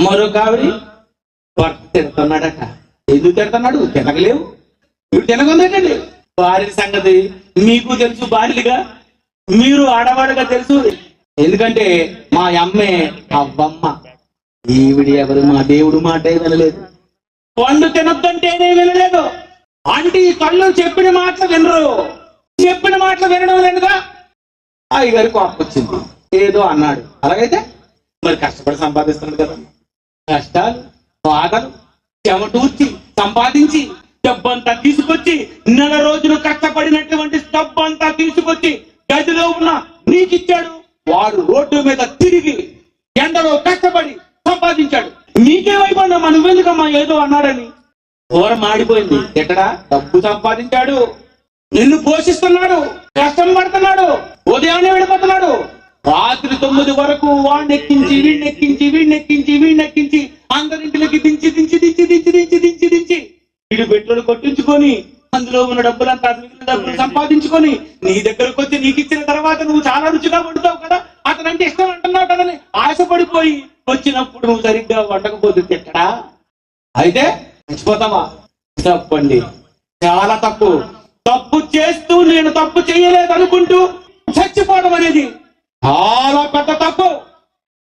మరొక ఆవిడ భర్త తిడుతున్నాడట. ఎందుకు తిడుతున్నాడు? తినగలేవు, ఇప్పుడు తినకుందేటండి. భార్య సంగతి మీకు తెలుసు, భార్యలుగా మీరు ఆడవాడుగా తెలుసు. ఎందుకంటే మా అమ్మే అవ్వమ్మ, ఈవిడ ఎవరు? మా దేవుడు మాట వినలేదు, పండు తినొద్దంటేనే వినలేదు. అంటే ఈ కళ్ళు చెప్పిన మాటలు వినరు, చెప్పిన మాటలు వినడం లేదుగా. అయ్యగారి కోపం వచ్చింది, ఏదో అన్నాడు. అలాగైతే మరి కష్టపడి సంపాదిస్తున్నాడు కదా, కష్టాలు బాధలు చెమటూర్చి సంపాదించి డబ్బంతా తీసుకొచ్చి, నెల రోజులు కష్టపడినటువంటి డబ్బంతా తీసుకొచ్చి గదిలో ఉన్న నీకిచ్చాడు. వాడు రోడ్డు మీద తిరిగి ఎండలో కష్టపడి సంపాదించాడు. నీకేమైపోయినా నువ్వెందుకమ్మా ఏదో అన్నాడని కూర మాడిపోయింది. ఎక్కడా? డబ్బు సంపాదించాడు, నిన్ను పోషిస్తున్నాడు, కష్టం పడుతున్నాడు, ఉదయాన్నే వెళ్ళిపోతున్నాడు, రాత్రి 9 వరకు వాడినెక్కించి వీడినెక్కించి అందరింటిలోకి దించి వీడు పెట్రోల్ కొట్టించుకొని అందులో ఉన్న డబ్బులంతా డబ్బులు సంపాదించుకొని నీ దగ్గరకు వచ్చి నీకు ఇచ్చిన తర్వాత నువ్వు చాలా రుచిగా వండుతావు కదా, అతనంటే ఇష్టం అంటున్నావు కదని ఆశపడిపోయి వచ్చినప్పుడు నువ్వు సరిగ్గా వండకపోతే తిట్టడా? అయితే మర్చిపోతావా? తప్పండి, చాలా తప్పు. తప్పు చేస్తూ నేను తప్పు చేయలేదు అనుకుంటూ చచ్చిపోవడం అనేది చాలా పెద్ద తప్పు.